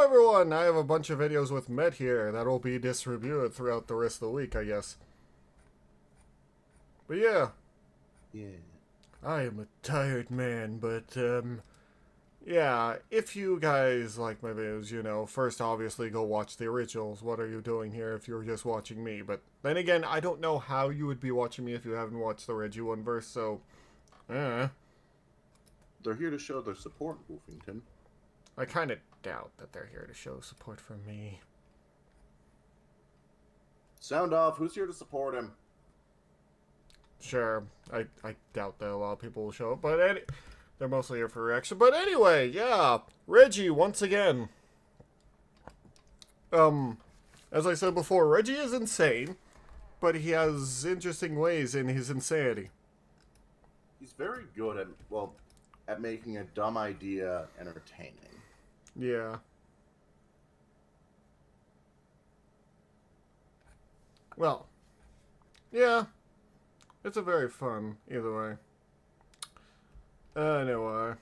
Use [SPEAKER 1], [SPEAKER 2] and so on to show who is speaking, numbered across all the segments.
[SPEAKER 1] everyone! I have a bunch of videos with Met here that will be distributed throughout the rest of the week, I guess. But yeah.
[SPEAKER 2] Yeah.
[SPEAKER 1] I am a tired man, but, yeah, if you guys like my videos, you know, first obviously go watch the originals. What are you doing here if you're just watching me? But then again, I don't know how you would be watching me if you haven't watched the Reggie one verse, so,
[SPEAKER 2] They're here to show their support, Wolfington.
[SPEAKER 1] I kind of doubt that they're here to show support for me.
[SPEAKER 2] Sound off. Who's here to support him?
[SPEAKER 1] Sure, I doubt that a lot of people will show up, but they're mostly here for reaction. But anyway, yeah, Reggie, once again. As I said before, Reggie is insane, but he has interesting ways in his insanity.
[SPEAKER 2] He's very good at making a dumb idea entertaining.
[SPEAKER 1] Yeah. Well, yeah. It's a very fun, either way. Anyway.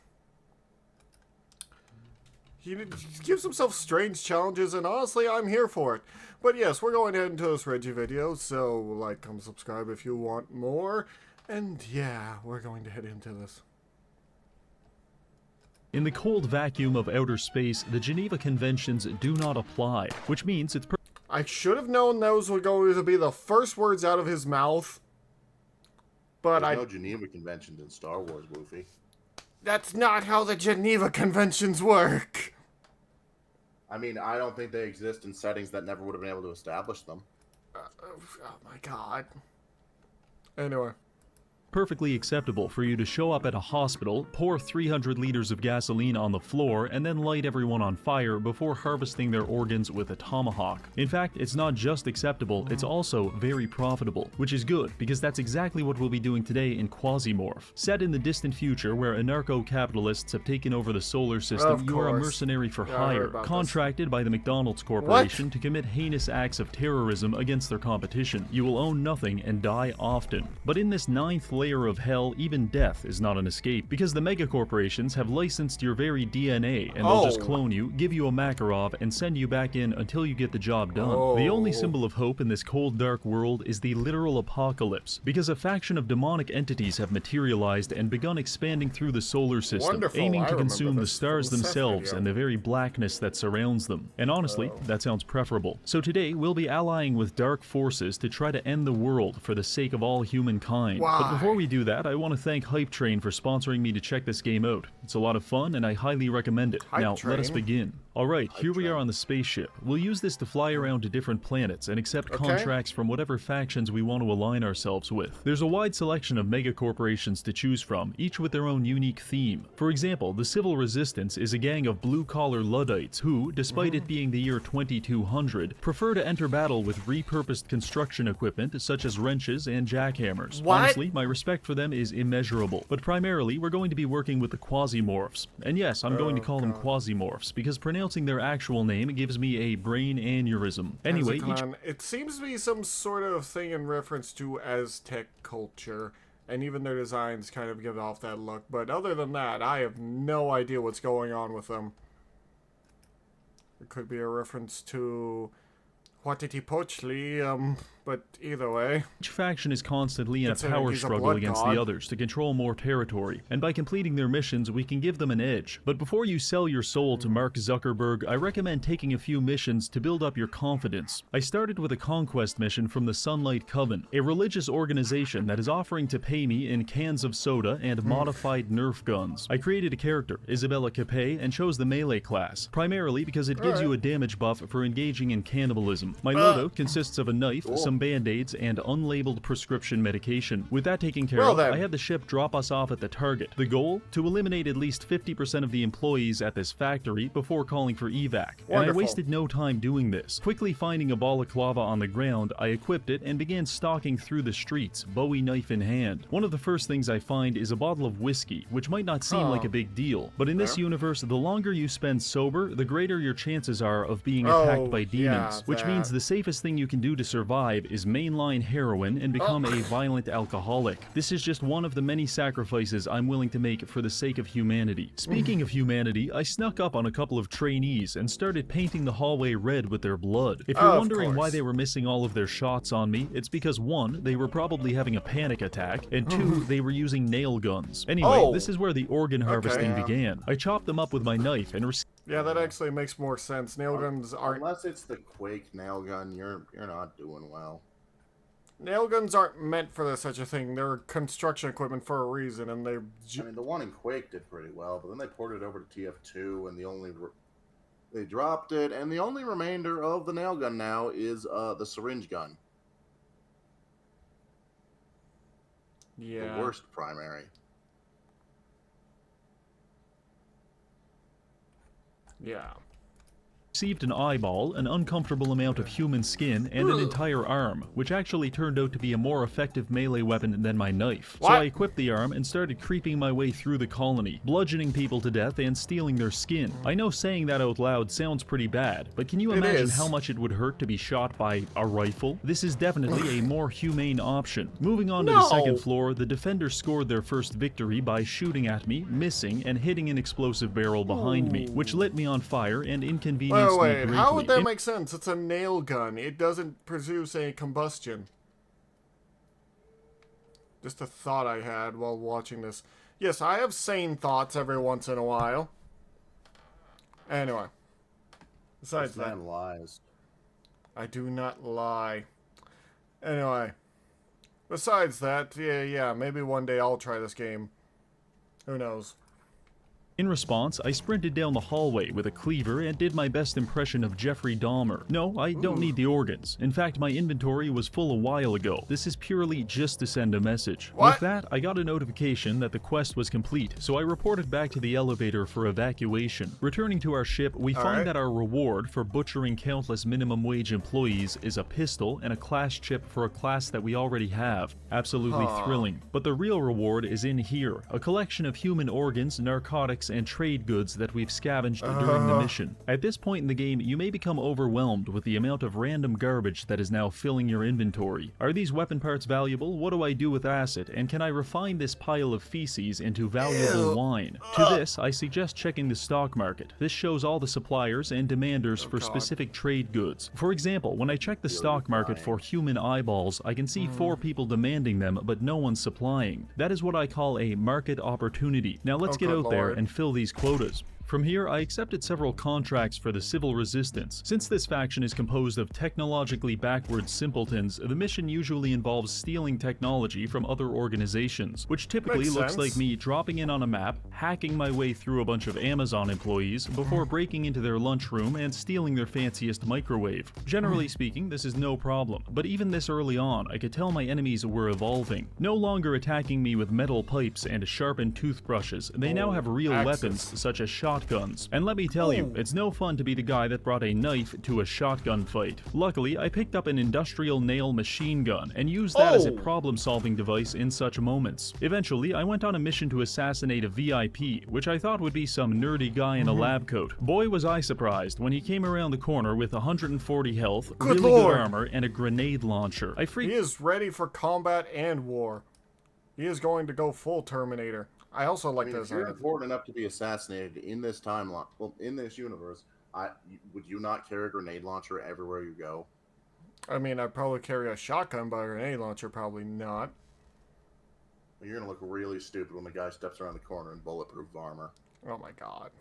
[SPEAKER 1] He gives himself strange challenges, and honestly, I'm here for it. But yes, we're going to head into this Reggie video, so like, comment, subscribe if you want more. And yeah, we're going to head into this.
[SPEAKER 3] In the cold vacuum of outer space, the Geneva Conventions do not apply, which means it's
[SPEAKER 1] I should have known those were going to be the first words out of his mouth. But
[SPEAKER 2] There's no Geneva Conventions in Star Wars, Woofy.
[SPEAKER 1] That's not how the Geneva Conventions work.
[SPEAKER 2] I mean, I don't think they exist in settings that never would have been able to establish them.
[SPEAKER 1] Oh my god. Anyway.
[SPEAKER 3] perfectly acceptable for you to show up at a hospital, pour 300 liters of gasoline on the floor, and then light everyone on fire before harvesting their organs with a tomahawk. In fact, it's not just acceptable, it's also very profitable, which is good because that's exactly what we'll be doing today in Quasimorph. Set in the distant future where anarcho-capitalists have taken over the solar system, you are a mercenary for hire, contracted by the McDonald's Corporation to commit heinous acts of terrorism against their competition. You will own nothing and die often. But in this ninth layer of hell, even death is not an escape, because the megacorporations have licensed your very DNA, and they'll just clone you, give you a Makarov, and send you back in until you get the job done. The only symbol of hope in this cold, dark world is the literal apocalypse, because a faction of demonic entities have materialized and begun expanding through the solar system, aiming to consume the stars themselves and the very blackness that surrounds them. And honestly, that sounds preferable. So today, we'll be allying with dark forces to try to end the world for the sake of all humankind. But before we do that, I want to thank Hype Train for sponsoring me to check this game out. It's a lot of fun, and I highly recommend it. Now, let us begin. Alright, here we are on the spaceship. We'll use this to fly around to different planets and accept contracts from whatever factions we want to align ourselves with. There's a wide selection of megacorporations to choose from, each with their own unique theme. For example, the Civil Resistance is a gang of blue-collar Luddites who, despite it being the year 2200, prefer to enter battle with repurposed construction equipment such as wrenches and jackhammers. Honestly, my respect for them is immeasurable. But primarily, we're going to be working with the Quasimorphs. And yes, I'm going to call them Quasimorphs, because pronouncing their actual name gives me a brain aneurysm. Anyway,
[SPEAKER 1] it seems to be some sort of thing in reference to Aztec culture, and even their designs kind of give off that look. But other than that, I have no idea what's going on with them. It could be a reference to Huatitipochtli, but either way.
[SPEAKER 3] Each faction is constantly in a power struggle against the others to control more territory, and by completing their missions we can give them an edge. But before you sell your soul to Mark Zuckerberg, I recommend taking a few missions to build up your confidence. I started with a conquest mission from the Sunlight Coven, a religious organization that is offering to pay me in cans of soda and modified Nerf guns. I created a character, Isabella Capet, and chose the melee class, primarily because it gives you a damage buff for engaging in cannibalism. My loadout consists of a knife, some band-aids, and unlabeled prescription medication. With that taken care of, I had the ship drop us off at the target. The goal? To eliminate at least 50% of the employees at this factory before calling for evac. And I wasted no time doing this. Quickly finding a balaclava on the ground, I equipped it and began stalking through the streets, Bowie knife in hand. One of the first things I find is a bottle of whiskey, which might not seem like a big deal, but in this universe, the longer you spend sober, the greater your chances are of being attacked by demons, which means the safest thing you can do to survive survive is mainline heroin and become a violent alcoholic. This is just one of the many sacrifices I'm willing to make for the sake of humanity. Speaking of humanity, I snuck up on a couple of trainees and started painting the hallway red with their blood. If you're wondering why they were missing all of their shots on me, it's because 1, they were probably having a panic attack, and 2, they were using nail guns. Anyway, this is where the organ harvesting began. I chopped them up with my knife and
[SPEAKER 1] yeah, that actually makes more sense. Nail guns aren't...
[SPEAKER 2] Unless it's the Quake nail gun, you're not doing well.
[SPEAKER 1] Nail guns aren't meant for such a thing. They're construction equipment for a reason, and they...
[SPEAKER 2] I mean, the one in Quake did pretty well, but then they ported it over to TF2, and they dropped it, and the only remainder of the nail gun now is the syringe gun.
[SPEAKER 1] Yeah.
[SPEAKER 2] The worst primary.
[SPEAKER 1] Yeah.
[SPEAKER 3] Received an eyeball, an uncomfortable amount of human skin, and an entire arm, which actually turned out to be a more effective melee weapon than my knife. So I equipped the arm and started creeping my way through the colony, bludgeoning people to death and stealing their skin. I know saying that out loud sounds pretty bad, but can you imagine how much it would hurt to be shot by a rifle? This is definitely a more humane option. Moving on to the second floor, the defenders scored their first victory by shooting at me, missing, and hitting an explosive barrel behind me, which lit me on fire and inconvenienced
[SPEAKER 1] Wait, how would that make sense? It's a nail gun. It doesn't produce any combustion. Just a thought I had while watching this. Yes, I have sane thoughts every once in a while. Anyway. Besides that,
[SPEAKER 2] lies.
[SPEAKER 1] I do not lie. Anyway. Besides that, yeah, maybe one day I'll try this game. Who knows?
[SPEAKER 3] In response, I sprinted down the hallway with a cleaver and did my best impression of Jeffrey Dahmer. No, I don't need the organs. In fact, my inventory was full a while ago. This is purely just to send a message. With that, I got a notification that the quest was complete, so I reported back to the elevator for evacuation. Returning to our ship, we find that our reward for butchering countless minimum wage employees is a pistol and a class chip for a class that we already have. Absolutely thrilling. But the real reward is in here, a collection of human organs, narcotics, and trade goods that we've scavenged during the mission. At this point in the game, you may become overwhelmed with the amount of random garbage that is now filling your inventory. Are these weapon parts valuable? What do I do with acid? And can I refine this pile of feces into valuable wine? To this, I suggest checking the stock market. This shows all the suppliers and demanders for specific trade goods. For example, when I check the stock market for human eyeballs, I can see 4 people demanding them, but no one supplying. That is what I call a market opportunity. Now let's get out there and fill these quotas. From here, I accepted several contracts for the Civil Resistance. Since this faction is composed of technologically backward simpletons, the mission usually involves stealing technology from other organizations, which typically looks like me dropping in on a map, hacking my way through a bunch of Amazon employees, before breaking into their lunchroom and stealing their fanciest microwave. Generally speaking, this is no problem, but even this early on, I could tell my enemies were evolving. No longer attacking me with metal pipes and sharpened toothbrushes, they now have real weapons such as shotguns. And let me tell you, it's no fun to be the guy that brought a knife to a shotgun fight. Luckily, I picked up an industrial nail machine gun and used that as a problem-solving device in such moments. Eventually, I went on a mission to assassinate a VIP, which I thought would be some nerdy guy in a lab coat. Boy was I surprised when he came around the corner with 140 health, really good armor, and a grenade launcher.
[SPEAKER 1] He is ready for combat and war. He is going to go full Terminator. I also like this.
[SPEAKER 2] If you're important enough to be assassinated in this timeline, well, in this universe, would you not carry a grenade launcher everywhere you go?
[SPEAKER 1] I mean, I'd probably carry a shotgun, but a grenade launcher probably not.
[SPEAKER 2] Well, you're gonna look really stupid when the guy steps around the corner in bulletproof armor.
[SPEAKER 1] Oh my god.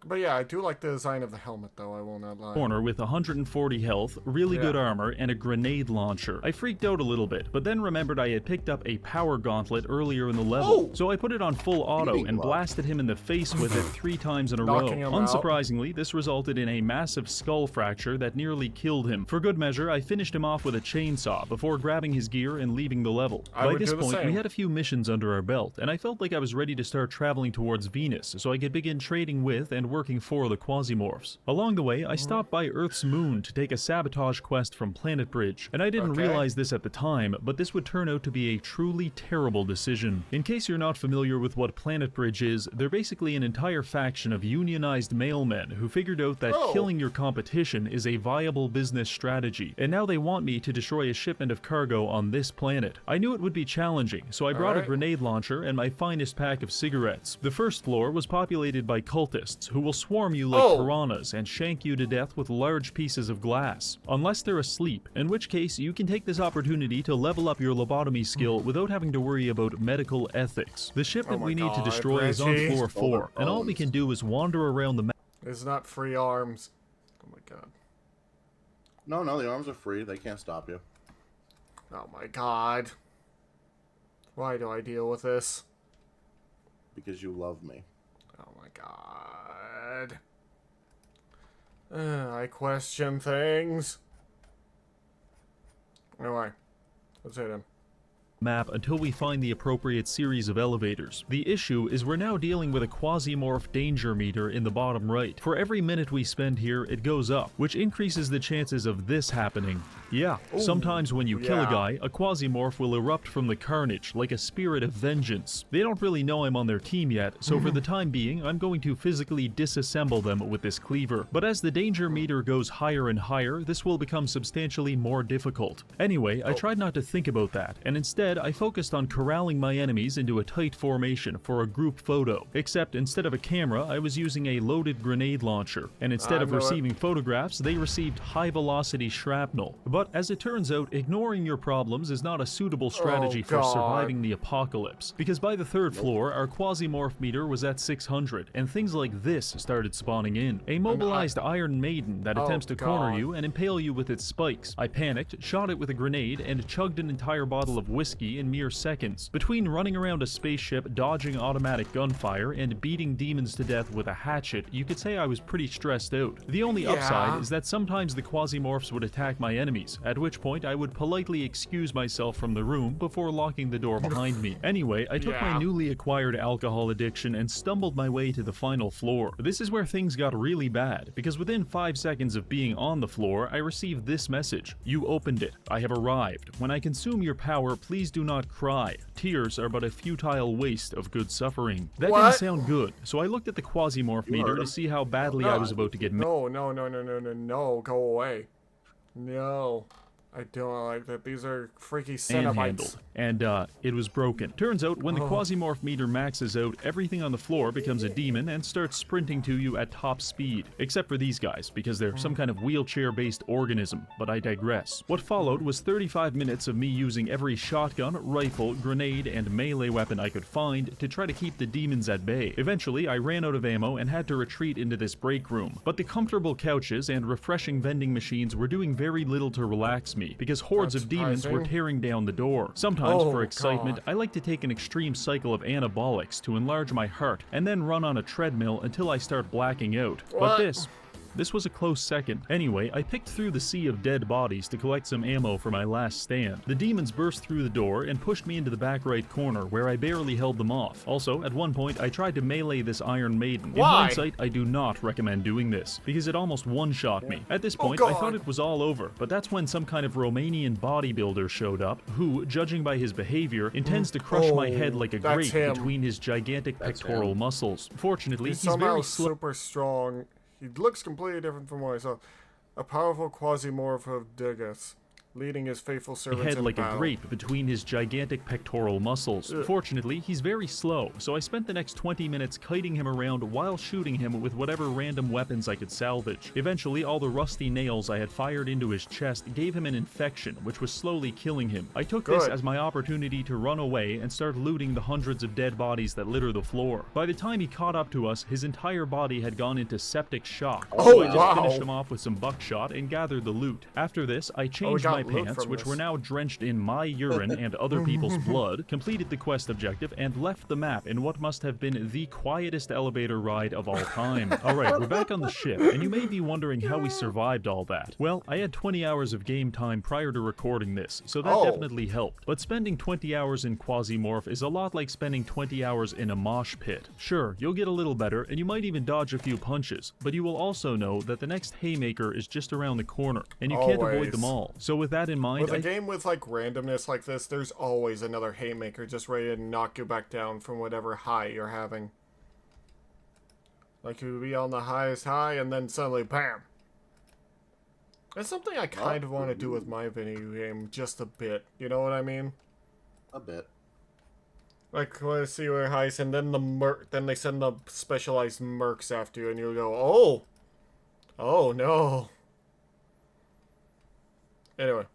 [SPEAKER 1] But yeah, I do like the design of the helmet, though, I will not lie.
[SPEAKER 3] Corner with 140 health, really good armor, and a grenade launcher. I freaked out a little bit, but then remembered I had picked up a power gauntlet earlier in the level, so I put it on full auto and blasted him in the face with it 3 times in a row. Unsurprisingly, this resulted in a massive skull fracture that nearly killed him. For good measure, I finished him off with a chainsaw before grabbing his gear and leaving the level. By this point, we had a few missions under our belt, and I felt like I was ready to start traveling towards Venus so I could begin trading with and working for the Quasimorphs. Along the way, I stopped by Earth's moon to take a sabotage quest from Planet Bridge, and I didn't realize this at the time, but this would turn out to be a truly terrible decision. In case you're not familiar with what Planet Bridge is, they're basically an entire faction of unionized mailmen who figured out that killing your competition is a viable business strategy, and now they want me to destroy a shipment of cargo on this planet. I knew it would be challenging, so I brought a grenade launcher and my finest pack of cigarettes. The first floor was populated by cultists who will swarm you like piranhas and shank you to death with large pieces of glass, unless they're asleep, in which case you can take this opportunity to level up your lobotomy skill without having to worry about medical ethics. The shipment we need to destroy is on floor 4, and all we can do is wander around the map.
[SPEAKER 1] It's not free arms. Oh my god.
[SPEAKER 2] No, the arms are free. They can't stop you.
[SPEAKER 1] Oh my god. Why do I deal with this?
[SPEAKER 2] Because you love me.
[SPEAKER 1] Oh my god. I question things. Anyway, let's hit him.
[SPEAKER 3] Map until we find the appropriate series of elevators. The issue is we're now dealing with a Quasimorph danger meter in the bottom right. For every minute we spend here, it goes up, which increases the chances of this happening. Yeah, sometimes when you kill a guy, a Quasimorph will erupt from the carnage, like a spirit of vengeance. They don't really know I'm on their team yet, so for the time being, I'm going to physically disassemble them with this cleaver. But as the danger meter goes higher and higher, this will become substantially more difficult. Anyway, I tried not to think about that, and instead I focused on corralling my enemies into a tight formation for a group photo. Except instead of a camera, I was using a loaded grenade launcher, and instead of receiving photographs, they received high-velocity shrapnel. But as it turns out, ignoring your problems is not a suitable strategy for surviving the apocalypse, because by the third floor, our Quasimorph meter was at 600, and things like this started spawning in. A mobilized Iron Maiden that attempts to corner you and impale you with its spikes. I panicked, shot it with a grenade, and chugged an entire bottle of whiskey in mere seconds. Between running around a spaceship, dodging automatic gunfire, and beating demons to death with a hatchet, you could say I was pretty stressed out. The only upside is that sometimes the Quasimorphs would attack my enemies, at which point I would politely excuse myself from the room before locking the door behind me. Anyway, I took my newly acquired alcohol addiction and stumbled my way to the final floor. This is where things got really bad, because within 5 seconds of being on the floor, I received this message. You opened it. I have arrived. When I consume your power, please do not cry. Tears are but a futile waste of good suffering. That didn't sound good, so I looked at the Quasimorph meter to see how badly I was about to get
[SPEAKER 1] No, go away. No. I don't like that. These are freaky Cenobites.
[SPEAKER 3] And it was broken. Turns out, when the Quasimorph meter maxes out, everything on the floor becomes a demon and starts sprinting to you at top speed. Except for these guys, because they're some kind of wheelchair-based organism, but I digress. What followed was 35 minutes of me using every shotgun, rifle, grenade, and melee weapon I could find to try to keep the demons at bay. Eventually, I ran out of ammo and had to retreat into this break room. But the comfortable couches and refreshing vending machines were doing very little to relax me, because hordes of demons were tearing down the door. Sometimes, for excitement, I like to take an extreme cycle of anabolics to enlarge my heart, and then run on a treadmill until I start blacking out. But this was a close second. Anyway, I picked through the sea of dead bodies to collect some ammo for my last stand. The demons burst through the door and pushed me into the back right corner, where I barely held them off. Also, at one point, I tried to melee this Iron Maiden. In hindsight, I do not recommend doing this, because it almost one-shot me. At this point, I thought it was all over, but that's when some kind of Romanian bodybuilder showed up, who, judging by his behavior, intends to crush my head like a grape between his gigantic pectoral muscles. Fortunately, he's very
[SPEAKER 1] super strong. He looks completely different from what I saw. A powerful Quasimorph of Digas, leading his faithful servants in
[SPEAKER 3] like
[SPEAKER 1] battle.
[SPEAKER 3] A grape between his gigantic pectoral muscles. Fortunately, he's very slow, so I spent the next 20 minutes kiting him around while shooting him with whatever random weapons I could salvage. Eventually, all the rusty nails I had fired into his chest gave him an infection, which was slowly killing him. I took this as my opportunity to run away and start looting the hundreds of dead bodies that litter the floor. By the time he caught up to us, his entire body had gone into septic shock, so I just finished him off with some buckshot and gathered the loot. After this, I changed my
[SPEAKER 1] loot
[SPEAKER 3] pants,
[SPEAKER 1] from
[SPEAKER 3] which
[SPEAKER 1] this.
[SPEAKER 3] were now drenched in my urine and other people's blood, completed the quest objective, and left the map in what must have been the quietest elevator ride of all time. Alright, we're back on the ship, and you may be wondering how we survived all that. Well, I had 20 hours of game time prior to recording this, so that definitely helped. But spending 20 hours in Quasimorph is a lot like spending 20 hours in a mosh pit. Sure, you'll get a little better, and you might even dodge a few punches, but you will also know that the next haymaker is just around the corner, and you can't avoid them all. So with that in mind,
[SPEAKER 1] with a game with like randomness like this, there's always another haymaker just ready to knock you back down from whatever high you're having. Like you'd be on the highest high, and then suddenly, bam! That's something I kind of want to do with my video game, just a bit. You know what I mean?
[SPEAKER 2] A bit.
[SPEAKER 1] Like, when I see where highs, and then then they send the specialized mercs after you, and you go, oh! Oh, no. Anyway.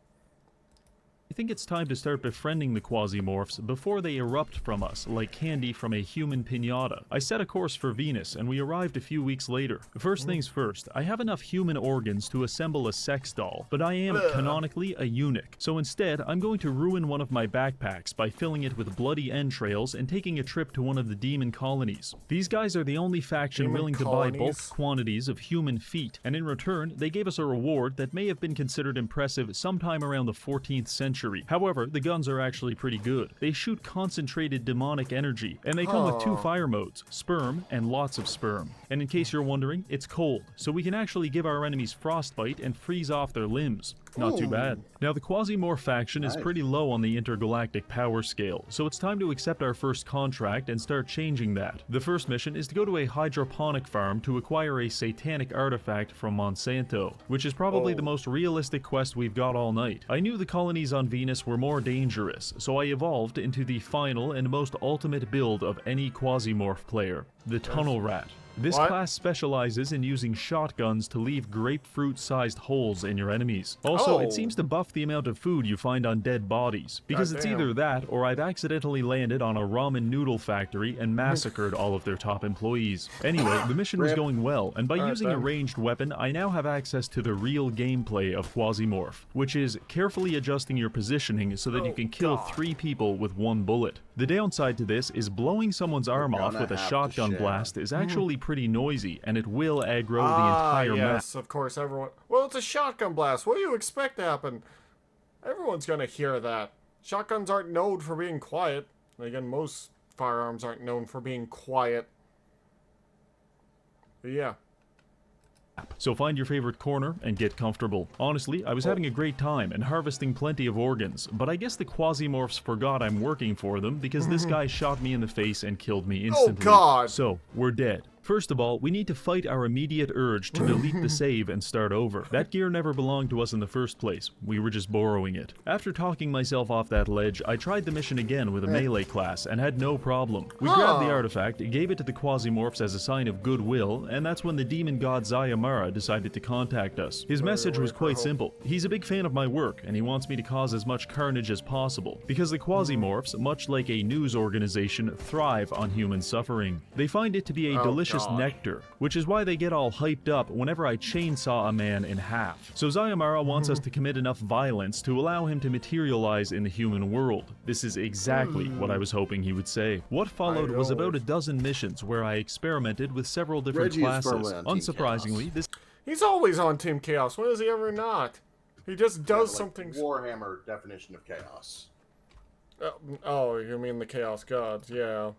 [SPEAKER 3] I think it's time to start befriending the Quasimorphs before they erupt from us like candy from a human piñata. I set a course for Venus, and we arrived a few weeks later. First things first, I have enough human organs to assemble a sex doll, but I am canonically a eunuch, so instead I'm going to ruin one of my backpacks by filling it with bloody entrails and taking a trip to one of the demon colonies. These guys are the only faction willing to buy bulk quantities of human feet, and in return they gave us a reward that may have been considered impressive sometime around the 14th century. However, the guns are actually pretty good. They shoot concentrated demonic energy, and they come with 2 fire modes, sperm and lots of sperm. And in case you're wondering, it's cold, so we can actually give our enemies frostbite and freeze off their limbs. Not too bad. Now, the Quasimorph faction is pretty low on the intergalactic power scale, so it's time to accept our first contract and start changing that. The first mission is to go to a hydroponic farm to acquire a Satanic artifact from Monsanto, which is probably the most realistic quest we've got all night. I knew the colonies on Venus were more dangerous, so I evolved into the final and most ultimate build of any Quasimorph player, the Tunnel Rat. This class specializes in using shotguns to leave grapefruit-sized holes in your enemies. Also, it seems to buff the amount of food you find on dead bodies, because it's either that or I've accidentally landed on a ramen noodle factory and massacred all of their top employees. Anyway, the mission was going well, and by using a ranged weapon, I now have access to the real gameplay of Quasimorph, which is carefully adjusting your positioning so that you can kill 3 people with 1 bullet. The downside to this is blowing someone's arm off with a shotgun blast is actually pretty noisy, and it will aggro the entire map.
[SPEAKER 1] Yes, of course, everyone... Well, it's a shotgun blast. What do you expect to happen? Everyone's gonna hear that. Shotguns aren't known for being quiet. Again, most firearms aren't known for being quiet. But yeah.
[SPEAKER 3] So find your favorite corner and get comfortable. Honestly, I was having a great time and harvesting plenty of organs, but I guess the Quasimorphs forgot I'm working for them because this guy shot me in the face and killed me instantly.
[SPEAKER 1] Oh God!
[SPEAKER 3] So, we're dead. First of all, we need to fight our immediate urge to delete the save and start over. That gear never belonged to us in the first place. We were just borrowing it. After talking myself off that ledge, I tried the mission again with a melee class and had no problem. We grabbed the artifact, gave it to the Quasimorphs as a sign of goodwill, and that's when the demon god Zayamara decided to contact us. His message was quite simple. He's a big fan of my work, and he wants me to cause as much carnage as possible, because the Quasimorphs, much like a news organization, thrive on human suffering. They find it to be a delicious nectar, which is why they get all hyped up whenever I chainsaw a man in half. So Zayamara wants us to commit enough violence to allow him to materialize in the human world. This is exactly what I was hoping he would say. What followed was about a dozen missions where I experimented with several different classes. Unsurprisingly, this...
[SPEAKER 1] He's always on Team Chaos. When is he ever not? He just does
[SPEAKER 2] like
[SPEAKER 1] something...
[SPEAKER 2] Warhammer definition of chaos.
[SPEAKER 1] Oh, you mean the Chaos Gods, yeah.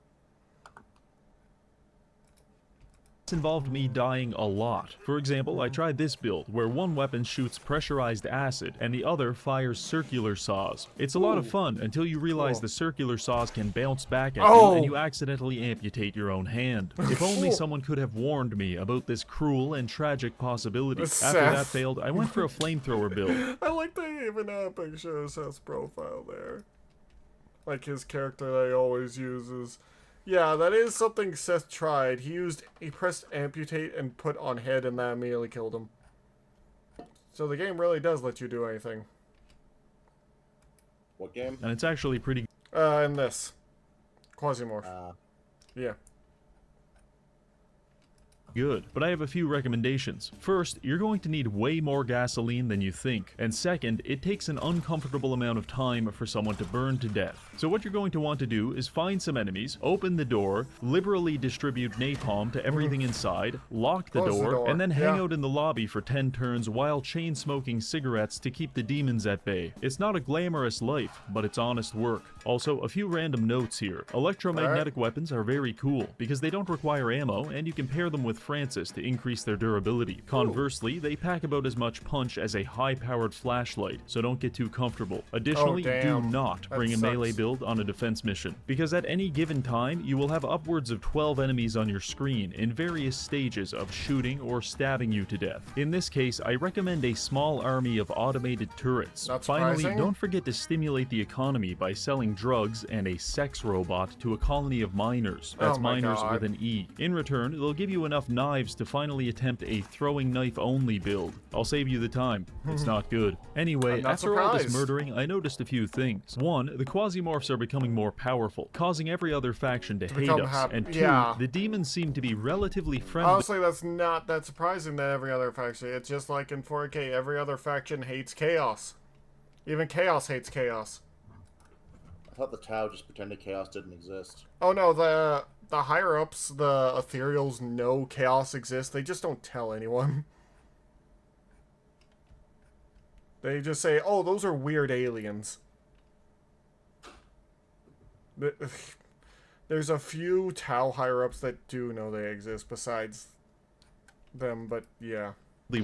[SPEAKER 3] involved me dying a lot. For example, I tried this build, where one weapon shoots pressurized acid, and the other fires circular saws. It's a lot of fun until you realize the circular saws can bounce back at you, and you accidentally amputate your own hand. If only someone could have warned me about this cruel and tragic possibility. After that failed, I went for a flamethrower build.
[SPEAKER 1] I like that you even have a picture of Seth's profile there. Like his character that he always uses. Yeah, that is something Seth tried. He pressed amputate and put on head, and that immediately killed him. So the game really does let you do anything.
[SPEAKER 2] What game?
[SPEAKER 3] And it's actually pretty...
[SPEAKER 1] In this. Quasimorph. Yeah.
[SPEAKER 3] good, but I have a few recommendations. First, you're going to need way more gasoline than you think, and second, it takes an uncomfortable amount of time for someone to burn to death. So what you're going to want to do is find some enemies, open the door, liberally distribute napalm to everything inside, lock the
[SPEAKER 1] Close the
[SPEAKER 3] door,
[SPEAKER 1] door.
[SPEAKER 3] and then hang
[SPEAKER 1] Yeah.
[SPEAKER 3] out in the lobby for 10 turns while chain-smoking cigarettes to keep the demons at bay. It's not a glamorous life, but it's honest work. Also, a few random notes here. Electromagnetic weapons are very cool, because they don't require ammo, and you can pair them with Francis to increase their durability. Conversely, they pack about as much punch as a high-powered flashlight, so don't get too comfortable. Additionally, do
[SPEAKER 1] damn.
[SPEAKER 3] not
[SPEAKER 1] That
[SPEAKER 3] bring a melee
[SPEAKER 1] sucks.
[SPEAKER 3] build on a defense mission, because at any given time, you will have upwards of 12 enemies on your screen in various stages of shooting or stabbing you to death. In this case, I recommend a small army of automated turrets.
[SPEAKER 1] Not
[SPEAKER 3] Finally,
[SPEAKER 1] surprising.
[SPEAKER 3] don't forget to stimulate the economy by selling drugs and a sex robot to a colony of miners. That's
[SPEAKER 1] Oh my
[SPEAKER 3] miners
[SPEAKER 1] God.
[SPEAKER 3] with an E. In return, they'll give you enough knives to finally attempt a throwing knife only build. I'll save you the time. It's not good. Anyway,
[SPEAKER 1] I'm not
[SPEAKER 3] after all this
[SPEAKER 1] surprised.
[SPEAKER 3] murdering, I noticed a few things. One, the Quasimorphs are becoming more powerful, causing every other faction to hate
[SPEAKER 1] become
[SPEAKER 3] us. And two,
[SPEAKER 1] yeah.
[SPEAKER 3] the demons seem to be relatively friendly.
[SPEAKER 1] Honestly, that's not that surprising that every other faction. It's just like in 4K, every other faction hates chaos. Even chaos hates chaos.
[SPEAKER 2] I thought the Tau just pretended chaos didn't exist.
[SPEAKER 1] Oh no, the higher ups, the ethereals, know chaos exists. They just don't tell anyone. They just say, "Oh, those are weird aliens." There's a few Tau higher ups that do know they exist besides them, but yeah.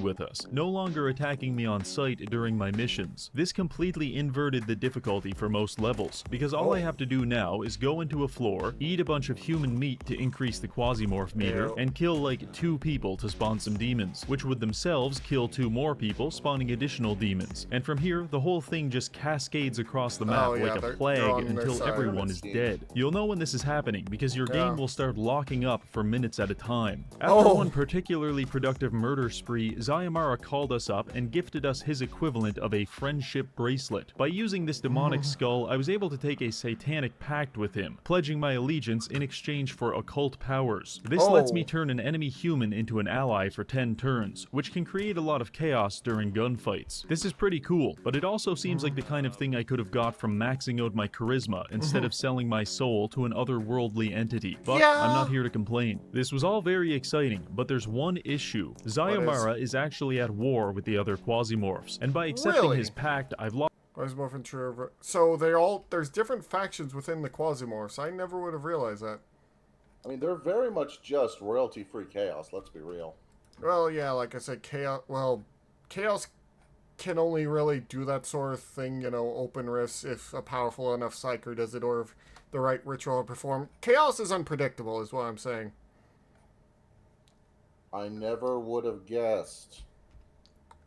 [SPEAKER 3] with us, no longer attacking me on sight during my missions. This completely inverted the difficulty for most levels, because all I have to do now is go into a floor, eat a bunch of human meat to increase the Quasimorph meter,
[SPEAKER 1] Ew.
[SPEAKER 3] and kill like 2 people to spawn some demons, which would themselves kill 2 more people, spawning additional demons. And from here, the whole thing just cascades across the map
[SPEAKER 1] Oh, yeah,
[SPEAKER 3] like a
[SPEAKER 1] they're
[SPEAKER 3] plague
[SPEAKER 1] on their
[SPEAKER 3] until
[SPEAKER 1] side.
[SPEAKER 3] everyone is dead. You'll know when this is happening, because your game
[SPEAKER 1] Yeah.
[SPEAKER 3] will start locking up for minutes at a time. After
[SPEAKER 1] Oh.
[SPEAKER 3] one particularly productive murder spree, Zayamara called us up and gifted us his equivalent of a friendship bracelet. By using this demonic skull, I was able to take a satanic pact with him, pledging my allegiance in exchange for occult powers. This lets me turn an enemy human into an ally for 10 turns, which can create a lot of chaos during gunfights. This is pretty cool, but it also seems like the kind of thing I could have got from maxing out my charisma instead of selling my soul to an otherworldly entity. But
[SPEAKER 1] Yeah.
[SPEAKER 3] I'm not here to complain. This was all very exciting, but there's one issue. Zayamara is actually at war with the other Quasimorphs, and by accepting
[SPEAKER 1] Really?
[SPEAKER 3] his pact, I've lost
[SPEAKER 1] Quasimorph and True. So there's different factions within the Quasimorphs. I never would have realized that.
[SPEAKER 2] I mean, they're very much just royalty-free chaos, let's be real.
[SPEAKER 1] Well, yeah, like I said, chaos can only really do that sort of thing, open rifts if a powerful enough psyker does it, or if the right ritual are performed. Chaos is unpredictable, is what I'm saying.
[SPEAKER 2] I never would have guessed.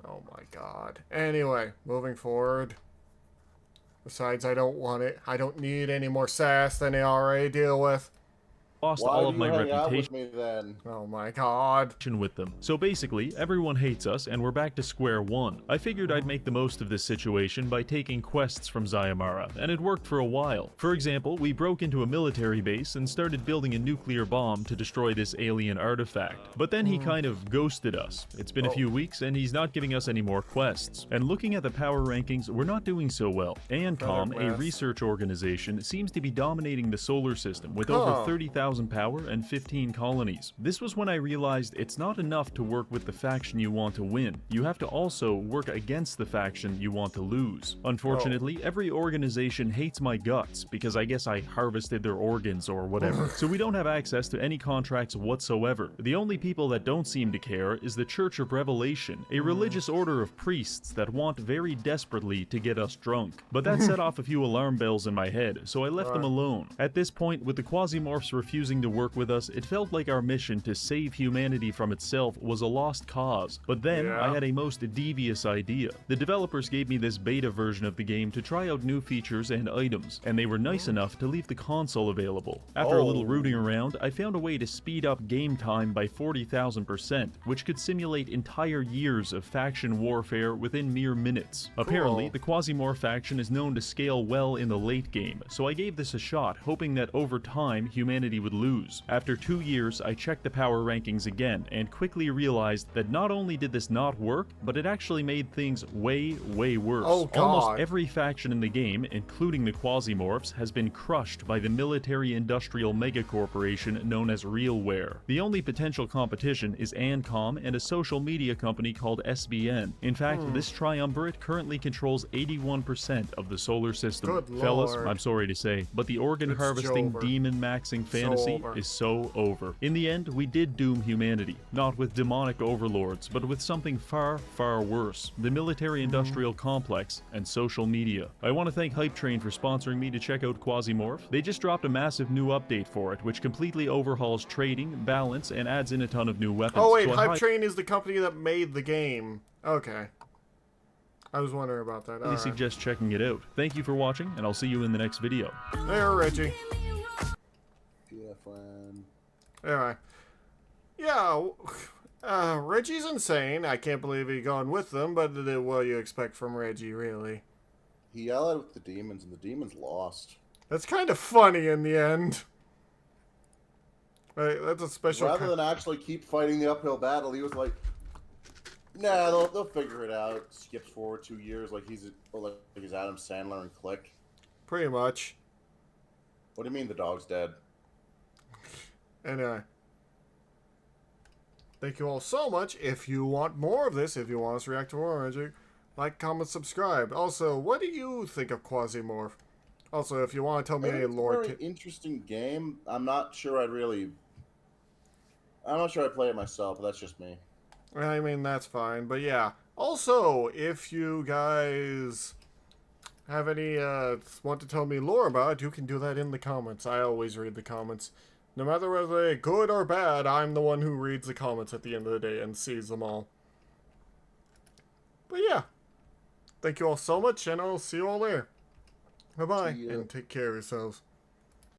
[SPEAKER 1] Oh my god. Anyway, moving forward. Besides, I don't want it. I don't need any more sass than I already deal with.
[SPEAKER 2] Why
[SPEAKER 3] all
[SPEAKER 2] do
[SPEAKER 3] of
[SPEAKER 2] you
[SPEAKER 3] my
[SPEAKER 2] hang out
[SPEAKER 3] reputation
[SPEAKER 2] with me then?
[SPEAKER 1] Oh my god.
[SPEAKER 3] with them. So basically, everyone hates us and we're back to square one. I figured I'd make the most of this situation by taking quests from Zayamara, and it worked for a while. For example, we broke into a military base and started building a nuclear bomb to destroy this alien artifact. But then he kind of ghosted us. It's been a few weeks and he's not giving us any more quests. And looking at the power rankings, we're not doing so well. ANCOM, a
[SPEAKER 1] mess.
[SPEAKER 3] research organization, seems to be dominating the solar system with over 30,000 power and 15 colonies. This was when I realized it's not enough to work with the faction you want to win. You have to also work against the faction you want to lose. Unfortunately, every organization hates my guts because I guess I harvested their organs or whatever. So we don't have access to any contracts whatsoever. The only people that don't seem to care is the Church of Revelation, a religious order of priests that want very desperately to get us drunk. But that set off a few alarm bells in my head, so I left them alone. At this point, with the Quasimorphs refusing to work with us, it felt like our mission to save humanity from itself was a lost cause. But then, I had a most devious idea. The developers gave me this beta version of the game to try out new features and items, and they were nice enough to leave the console available. After a little rooting around, I found a way to speed up game time by 40,000%, which could simulate entire years of faction warfare within mere minutes. Apparently, the Quasimorph faction is known to scale well in the late game, so I gave this a shot, hoping that over time, humanity was would lose. After 2 years, I checked the power rankings again, and quickly realized that not only did this not work, but it actually made things way worse.
[SPEAKER 1] Oh, God.
[SPEAKER 3] Almost every faction in the game, including the Quasimorphs, has been crushed by the military-industrial megacorporation known as Realware. The only potential competition is Ancom and a social media company called SBN. In fact, this triumvirate currently controls 81% of the solar system.
[SPEAKER 1] Good
[SPEAKER 3] Fellas,
[SPEAKER 1] Lord.
[SPEAKER 3] I'm sorry to say, but the organ
[SPEAKER 1] It's
[SPEAKER 3] harvesting,
[SPEAKER 1] Jover.
[SPEAKER 3] demon maxing fantasy
[SPEAKER 1] over.
[SPEAKER 3] is so over. In the end, we did doom humanity, not with demonic overlords, but with something far worse: the military-industrial complex and social media. I want to thank Hype Train for sponsoring me to check out Quasimorph. They just dropped a massive new update for it, which completely overhauls trading, balance, and adds in a ton of new weapons.
[SPEAKER 1] Oh, wait,
[SPEAKER 3] So I
[SPEAKER 1] Hype Train is the company that made the game. Okay. I was wondering about that.
[SPEAKER 3] highly
[SPEAKER 1] Alright.
[SPEAKER 3] suggest checking it out. Thank you for watching, and I'll see you in the next video.
[SPEAKER 1] There, Reggie.
[SPEAKER 2] Yeah, friend.
[SPEAKER 1] Anyway. Yeah, Reggie's insane. I can't believe he gone with them, but what do you expect from Reggie, really?
[SPEAKER 2] He allied with the demons, and the demons lost.
[SPEAKER 1] That's kind of funny in the end. Right, that's a special...
[SPEAKER 2] Rather than actually keep fighting the uphill battle, he was like, nah, they'll figure it out. Skips forward 2 years like he's Adam Sandler and Click.
[SPEAKER 1] Pretty much.
[SPEAKER 2] What do you mean the dog's dead?
[SPEAKER 1] Anyway. Thank you all so much. If you want more of this, if you want us to react to more Reggie, like, comment, subscribe. Also, what do you think of Quasimorph? Also, if you want to tell me any lore...
[SPEAKER 2] It's a very interesting game. I'm not sure I'd play it myself, but that's just me.
[SPEAKER 1] I mean, that's fine, but yeah. Also, if you guys have any, want to tell me lore about it, you can do that in the comments. I always read the comments. No matter whether they're good or bad, I'm the one who reads the comments at the end of the day and sees them all. But yeah. Thank you all so much, and I'll see you all there. Bye-bye, and take care of yourselves.